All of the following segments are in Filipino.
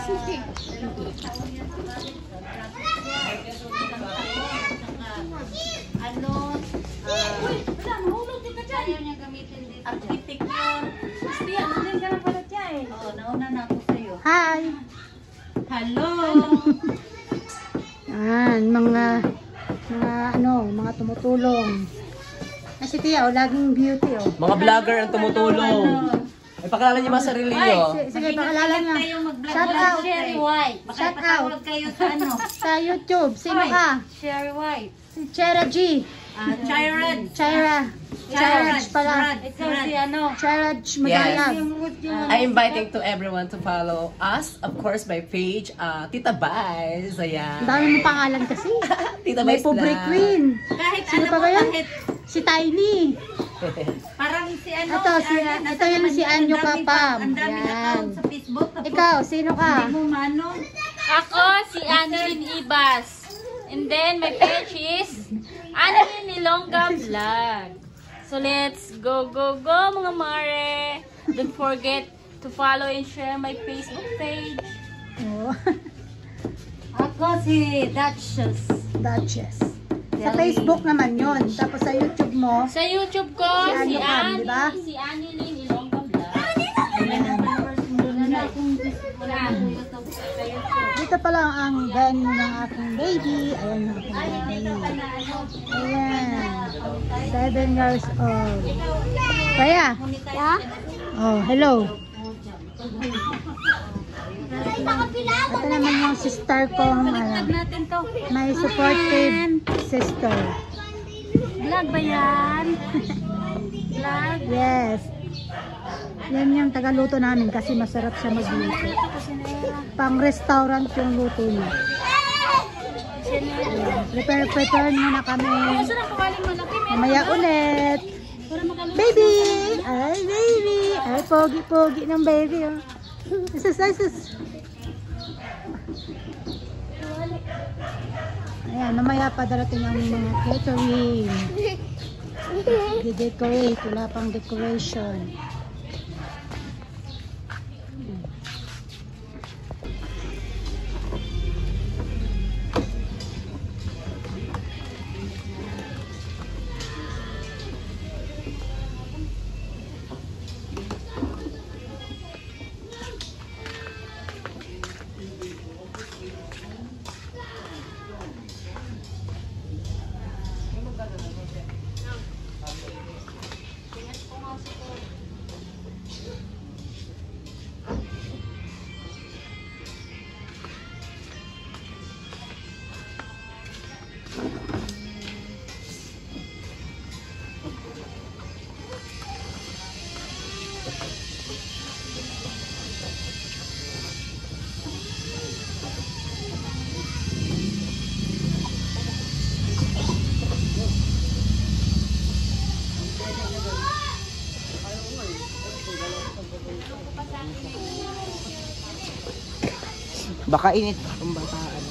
Ano? Mahulog din ka dyan. Ayaw niya gamitin dito. Architect yun. Basta yan, nandun ka na pala dyan. Oo, nauna na ako sa'yo. Hi! Hello! Yan, mga tumutulong. Si Tia, laging beauty, Mga vlogger ang tumutulong. Ay, pakilala niyo mga sarili niyo. Sige, pakilala niya. Shout out. Sherry White. Shout out. Kayo sa ano? Sa YouTube. Sino ka? Sherry White. Si Chera G. Chiraj pala. Ito si ano? Chiraj Magayag. I'm inviting to everyone to follow us, of course, by page, Tita Vice. Ayan. Ang dami mo pangalan kasi. Tita May Vice pobre lang. queen. Kahit Sino ano pa mo, ba yun? kahit Si Tiny. parang si ano. Ito yung si Anyo Kapam. Ang daming Yan. account sa Facebook. Tapos Ikaw, sino ka? hindi mo mano. Ako, si Annalyn Ibas. And then, my page is Annalyn Ilongga Vlog. So, let's go, go, go, mga mare. Don't forget to follow and share my Facebook page. Oh. Ako si Duchess. Duchess. Sa Facebook naman yun. Tapos sa YouTube mo. Sa YouTube ko, Si Anyo Cam, di ba? si Annalyn Ilongga Vlog. Dito pa lang ang venue ng aking baby. Ayan yung aking baby. Ayan. 7 years old. Kaya? Oh, hello. Ito naman yung sister kong may supportive sister. Vlog ba yan? Vlog? Yes. Yan yung tagaluto namin kasi masarap siya magluto. Pang restaurant yung luto niya. Prepare muna kami. Mamaya ulit. Baby! Ay, baby! Ay, pogi-pogi ng baby. Oh. Isus. Ayan, mamaya pa darating ang mga catering. Di-decorate. Wala pang decoration. Baka init ang bataan.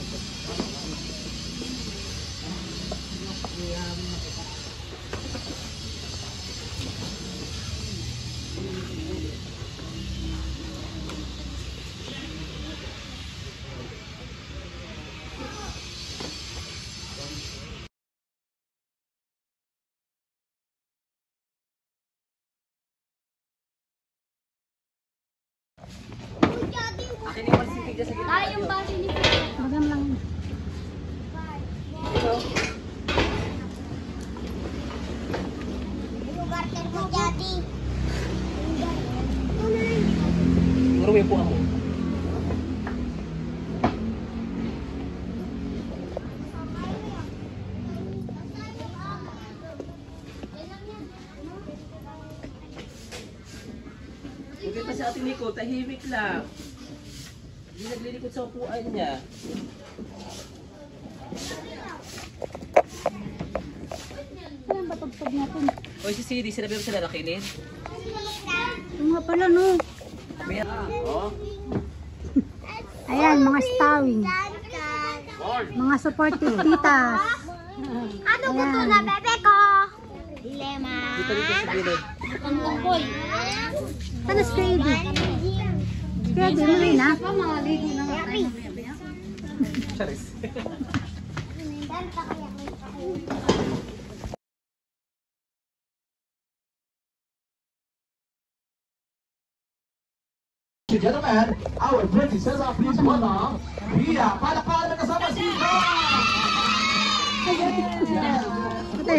Akin yung pansipig sa gitna. Ay, yung bati ni Magam lang. Maruwi po ako. Hindi pa si Ate Nicole, tahimik lang. Hindi naglilikod sa upuan niya. Ayan, patugtog natin. Oy, si CD, sinabi mo sila nakilid? Ito nga pala, no. Oh. Ayan, mga stawing. Mga supportive titas. Ano gusto na bebe ko? Lema. Dito sa gilid. Ang tungkol. Ano si Freddy? Freddy, ano rin, ha? Maligo na nga Charis. Gentlemen, our princess, please welcome Pia. Palakpakan na kasama si Ate.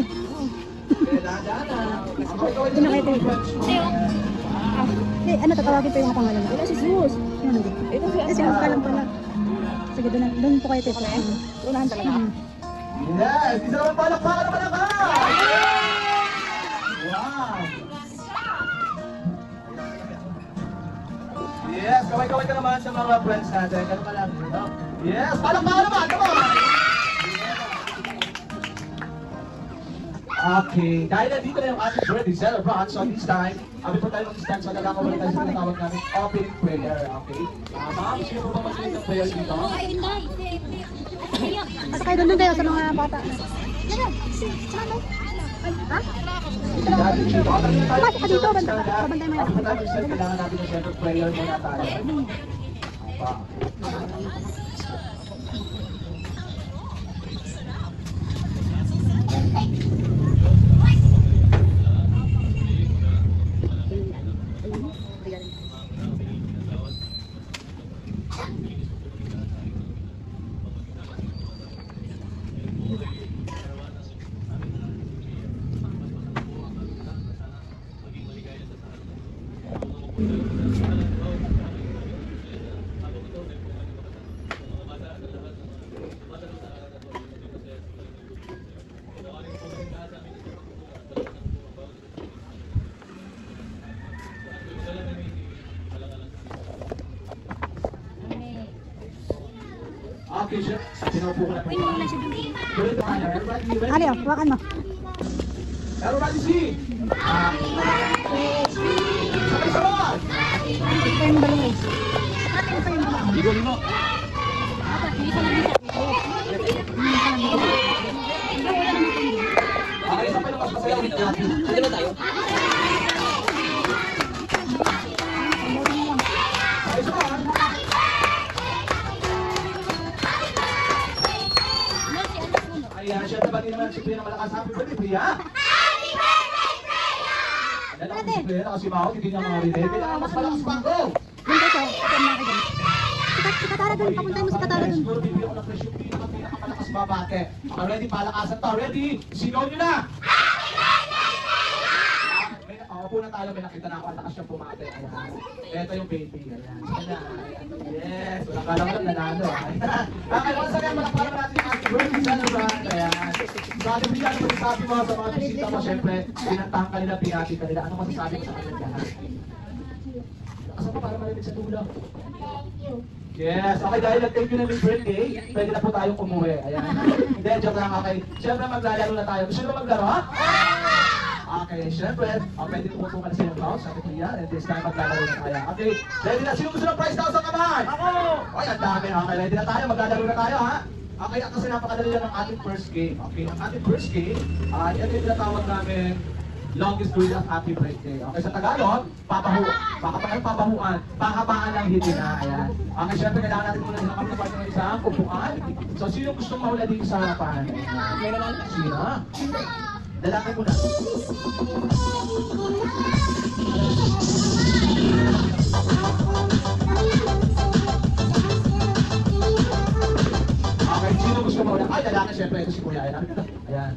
Ano, tatawagin pa yung pangalan mo? Ito si Zeus. Ito si Zeus ka lang pala. Sige, doon po kayo tayo. Unahan talaga. Yes, isa naman palakpakan naman ako! Wow! Yes, kaway-kaway ka naman sa mga friends natin. Ganun ka lang. Yes, palakpakan naman! Come on! Okay, dahil nandito na yung ating birthday celebrant, so this time, before tayo mag-stand, so nagkakawala tayo sa tinatawag namin opening prayer, okay? Ma'am, sino po ba mag-stand ng prayer dito? Basta kayo doon kayo sa mga bata. Ha? Pasok ka dito, bantay mo yan. Kailangan natin yung center prayer muna tayo. Okay, sir. Sinupo ko na. Ali, hawakan mo. Everybody see! Sabay-sabay! Ito yung balong eh. Ito yung balong. Bigol mo. Okay, sabay na mas masayaw with Jackie. Sige na tayo. Sabay-sabay! Ayan, syempre ba naman si Pia na malakas? Happy birthday, Pia! Happy birthday, Pia! Ayan ako si Pia, kasi Mao, hindi niya marinig. Kailangan mas malakas pa ako! Doon kayo, ito na kayo. Sikatara doon, papuntay mo sikatara doon. Siguro bibigyan ko ng presyo yung pinakamalakas babate. Okay, ready? Palakasan to. Ready? Sigaw nyo na! Opo na tayo, may nakita na ako at lakas siyang pumate. Ito yung baby. Ayan. Yes! Walang kala ko lang nanalo. Okay, once again, malakparan natin yung ating birthday celebrant. Ayan. So, ate Pia, ano masasabi mo sa mga bisita mo? Siyempre, pinantahan kanila, pinati kanila. Ano masasabi mo sa kanila lahat? Asa pa para marinig sa dulo? Yes, okay, dahil nag-thank you na yung birthday, pwede na po tayong umuwi. Ayan. Hindi, joke lang, okay. Siyempre, maglalaro na tayo. Gusto nyo maglaro, ha? Okay, syempre, pwede tumutukan na sa inyong house, sabi ko yan, and this time maglalaro na tayo. Okay, ready na? Sino gusto ng prize daw sa kamay? Ako! Ay, ang dami. Okay, ready na tayo, maglalaro na tayo, ha? Okay, kasi napakadali lang ang ating first game. Okay, ang ating first game, yan yung tinatawag namin longest duel of happy birthday. Okay, sa Tagalog, papahuan, pahabaan ng hitina. Ayan. Okay, syempre, kailangan natin muna sinakap na parte ng isang upuan. So, sino gustong mahula dito sa harapan? Sino? Lalaki muna. Okay, sino gusto mahula? Ay, lalaki, syempre, ito si Kuya. Ayan. Ayan.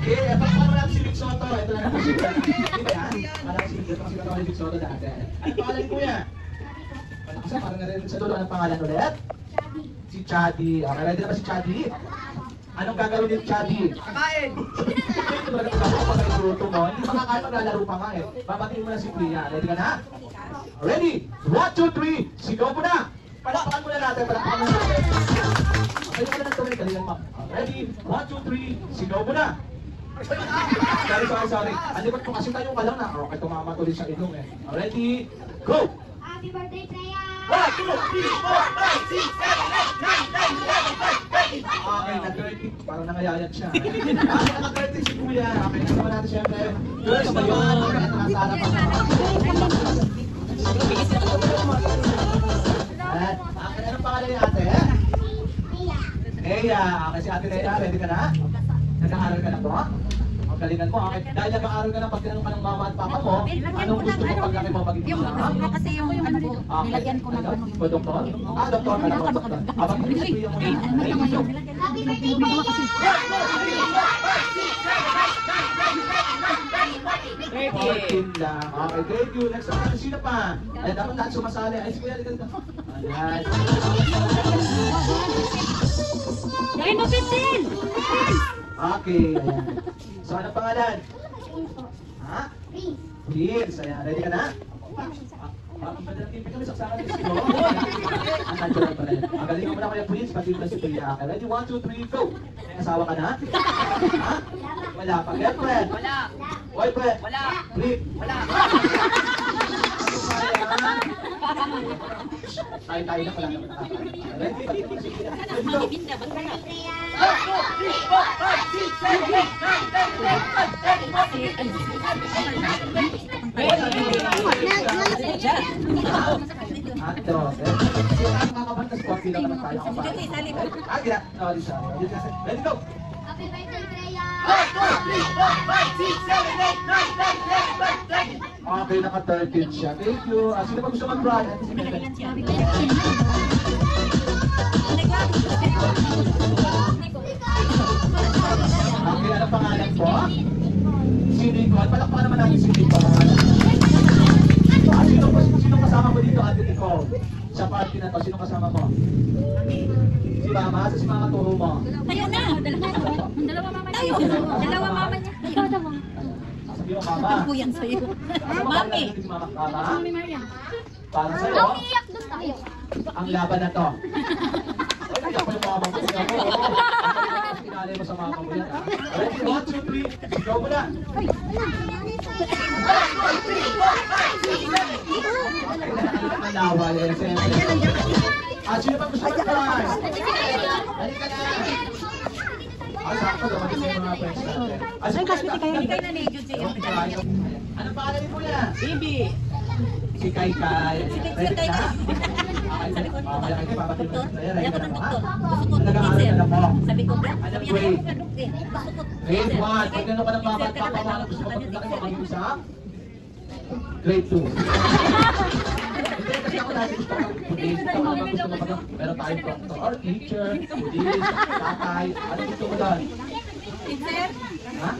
Okay, epakama natin si Vic Soto. Ito na natin si Vic. Parang si Vic Soto dati. Ano pangalan ni Kuya? Kasi parang narinig sa dulo. Anong pangalan ulit? Si Chadi. Okay, ready na ba si Chadi? Anong gagawin ni Chadi? Kakain! Ito talaga pagkakapag ang gruto mo. Hindi makakain, maglalaro pa nga eh. Babatiin mo na si Priya. Ready ka na? Ready? 1, 2, 3. Sigaw mo na! Palakpakan muna natin. Palakpakan muna natin. Kaya ka na ng tuloy. Kalilan mo. Ready? 1, 2, 3. Sigaw mo na! Sorry. Alipat ko kasi tayo ka lang na. Okay, tumama tuloy sa ilong eh. Ready? Go! Happy birthday, Freya! 1, 2, 3, 4, 5, 6, 7, 8, 9, 10, 11, 12. Okay, nag-30. Parang nangayayat siya. Nag-30 si Kuya. Okay, naman natin siyempre. Girls na yun. Ito na sana pa. Anong pangalan ni ate? Leia. Okay, si ate Leia, ready ka na? Nag-aaral ka na po? Ang galingan mo. Okay. Dahil nag-aaral ka na, pag tinanong ka ng mama at papa mo, anong gusto mo paglaki mo maging isang? Kasi yung ano po, nilagyan ko ng ano. Po, doktor? Doktor ka na po, doktor. Abang hindi mo lang. Okay, thank you. Next naman, sino pa? Ay, dapat lahat sumasali. Ay, si Kuya, ligan ka. Ayan. Gawin mo 15! Okay, ayan. So, anong pangalan? Ha? Prince. Ayan, ready ka na? Madalang timpin kami, saksakan din sino. Ang natural pala. Ang galing mo na kaya Prince, pati ba si Kuya. Okay, ready? 1, 2, 3, go! May asawa ka na? Ha? Wala pa. Girlfriend? Wala. Boyfriend? Wala. Flip? Wala. Tayo na pala. Let's go! Happy birthday, Freya! Okay, naka-13 siya. Thank you. Sino pa gusto mag-try? Okay, ano pangalan po? Si Nicole. Palakpakan naman natin si Nicole. Sino kasama mo dito, Ate Nicole? Sa party na to, sino kasama mo? Si Mama? Si Mama turo mo? Tayo na! Dalawa mama niya. Dalawa mama niya. Ikaw daw. Sabi mo, Mama. Ako yan sa'yo. Mami. Mama? Mami Maria. Para sa'yo, Iyak doon tayo. ang laban na to. Ay, iyak pa yung mama mo. Pinalay mo sa mama mo yan, ha? Ready? 1, 2, 3. Go mo na. Manawa yan, siyempre. Sino pa gusto mag-try? Halika na. Sakto, dumating na yung mga friends natin. Kay na ni Jud sa'yo. Anong pangalan ni Kuya? Bibi. Si Kai. Ready ka na? Mamaya kayo, papatin mo na yan. Ready ka na mo, ha? Nag-aaral ka na po. Sabi ko, Anong grade? Grade 1. Pag gano'n ka ng mama at papa mo, ano gusto mo pag-laki mo maging isa? Grade 2. Hindi, kasi ako dati gusto ko mag-police. Ito ano gusto mo pag meron tayong doctor, teacher, police, tatay. Ano gusto mo doon? Ha?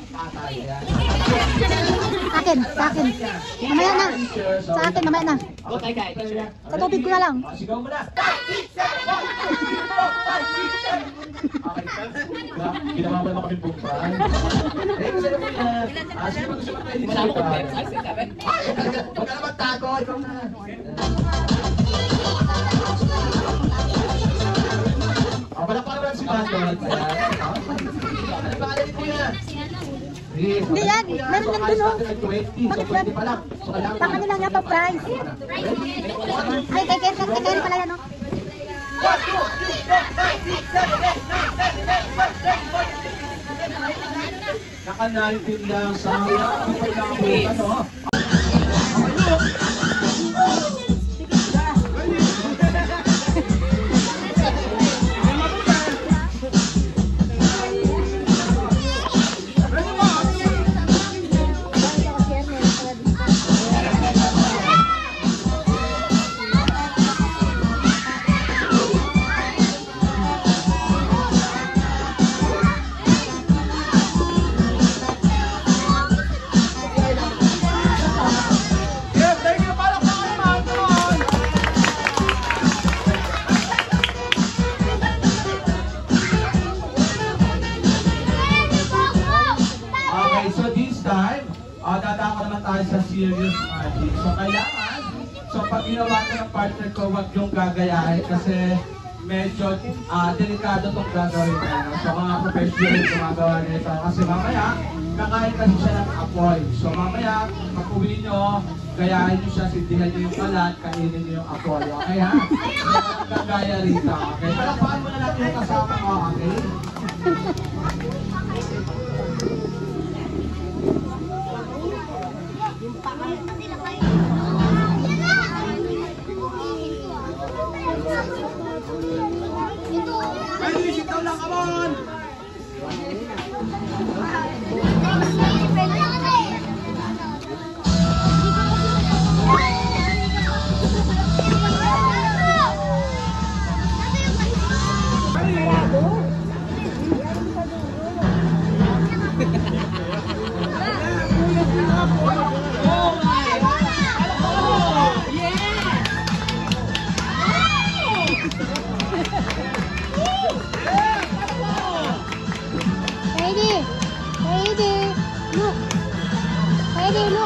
Tatay, yan. Sa akin. Mamaya na. Teacher, so- Sa akin, mamaya na. Go, Kai. Sa tubig ko na lang. Sigaw mo na. Ginawa mo naman kami bumbay. Thanks sa mo yan. Sino ba gusto mag-try? Wala mo kung bets. Ay, sinabi. Huwag ka na magtago. Ikaw na. Palakpakan naman si Mandol. Ano ba alin po yan? Hindi yan. Meron lang dun, oh. 20. So 20 pa lang. So kailangan Sa kanila nga pa prize. Ay, kay pala yan, oh. Naka-19 lang sa ang pagkakutan, no? Okay, so this time, dadako naman tayo sa serious magic. So kailangan, pag ginawa ko ng partner ko, wag yung gagayahin kasi medyo delikado itong gagawin ko. So mga professional gumagawa nito. Kasi mamaya, kakain kasi siya ng apoy. So mamaya, pag uwi nyo, gayahin nyo siya, sindihan nyo yung kalat, kainin nyo yung apoy. Okay ha? So gagaya rito. Okay, palakpakan mo na natin yung kasama ko. Okay? lang, come on! Look. Ayaw mo?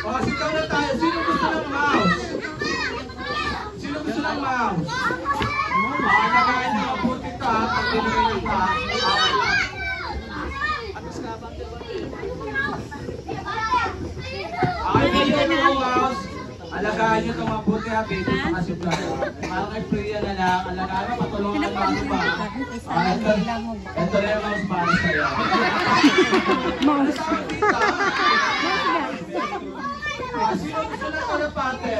Oh, sigaw na tayo. Sino gusto ng mouse? Sino gusto ng mouse? Nagain na mabuti ka. Pag tinigil ka. Ay, bigyan nyo ng mouse. Alagaan nyo itong mabuti ha, baby. Makasiplan. Parang kay Priya na lang. Alagaan mo, patulungan mo ano ba? Ito na yung mouse para sa'yo. Mouse. Sino gusto na kalapate?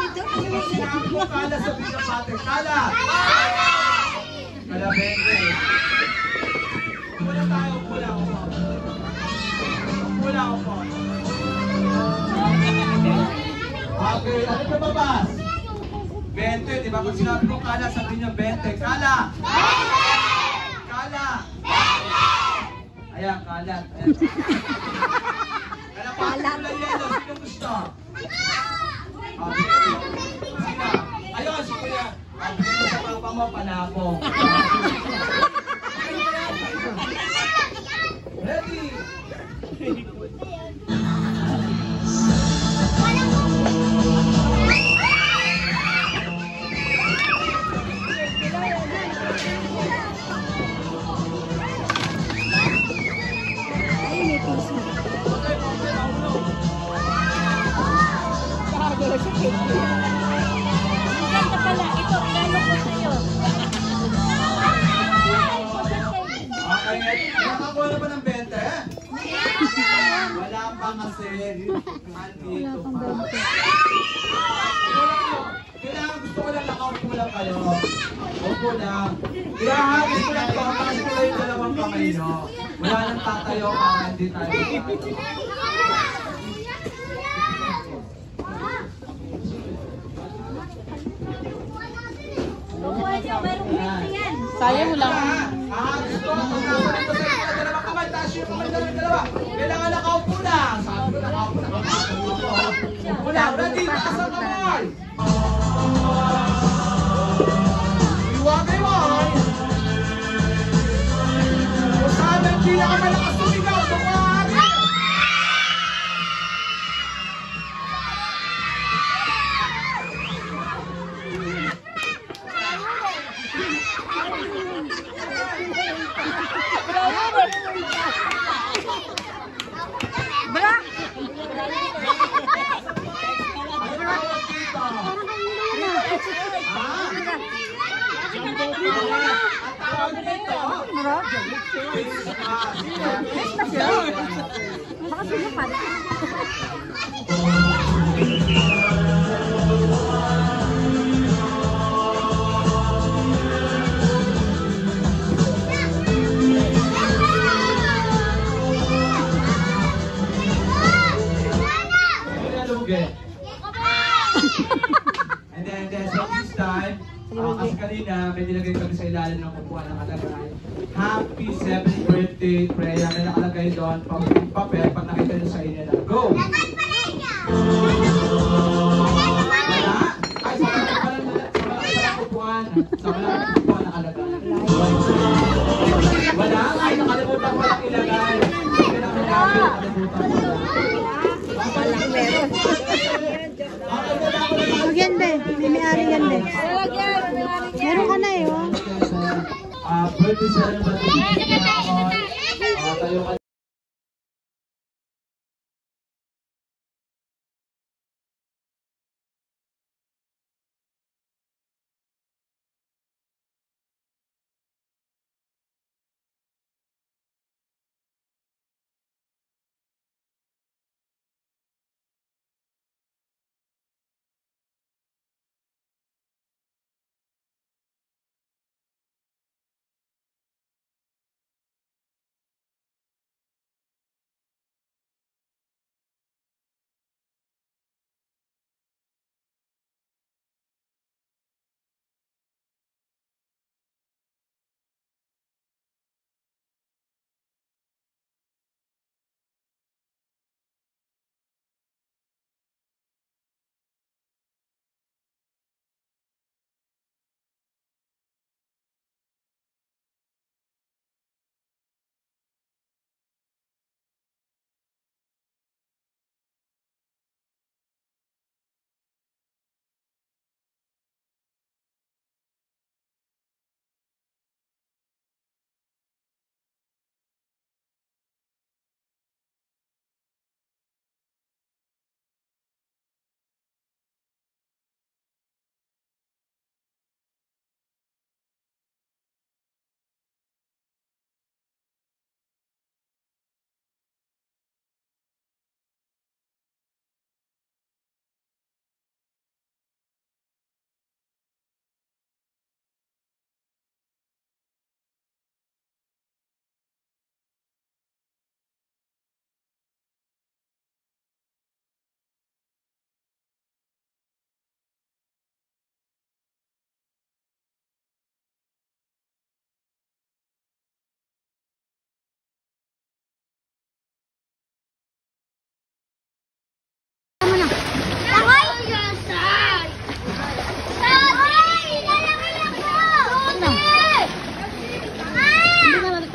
Sino kala sa kalapate? Kala! Kala 20. Pula tayo, pula ako po. Pula ako po. Okay, ano pa babas? 20, di ba? Kung sinabi ko kala, sabi niyo 20. Kala! 20! Kala! 20! Ayan, kalat. Ayan. Kalapate kulay yellow. Sino gusto? Sino? Ayun, si Kuya. Sino sa papa mo, panapong. Ready? Maganda pala. Ito, gano'n ko sa'yo. Okay, nakakuha na ba ng 20? Wala pa kasi. Andito pa. Kailangan gusto ko lang nakaupo lang kayo. Upo lang. Ihahagis ko lang ito. Hagis ko lang yung dalawang kamay nyo. Wala nang tatayo ka. Hindi tayo. Sayang mo lang. Gusto ko. Dalawang kamay. Taas yung kamay. Dalawa. Kailangan nakaupo lang. Sabi ko nakaupo lang. Upo lang. Ready? Taas ang kamay. Iwagay mo. Kung saan ang pinakamalakas tumigaw. Tumawag. this time, kasi kanina may nilagay kami sa ilalim ng upuan na nakalagay. Happy 7th birthday, Freya. May nakalagay doon, papel, pag nakita nyo sa inyo na. Go! Wala? Ay, sa walang upuan. Sa walang upuan nakalagay. Wala? Ay, nakalimutan ko lang ilagay. Nakalimutan ko lang. Maganda eh. May-ari yan din. Meron ka na eh, oh. Birthday celebration. Tayo ka.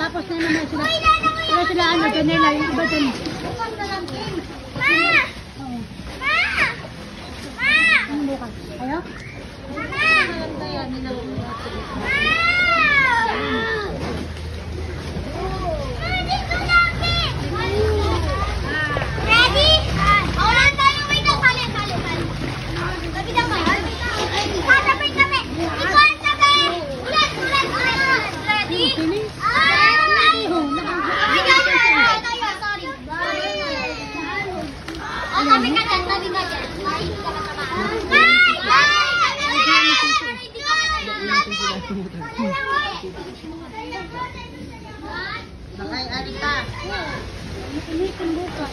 Tapos na naman sila. Wala sila ano, kanila, yung iba dyan. Ano bukas? Ayaw? Ready? Ulan tayo, wait lang. Kali. Sabi na kayo. Sabay kami. Ikaw ang sabi. Ulan. Ready? Tabi ka dyan. Nakay-ari ka. Ini kan buka.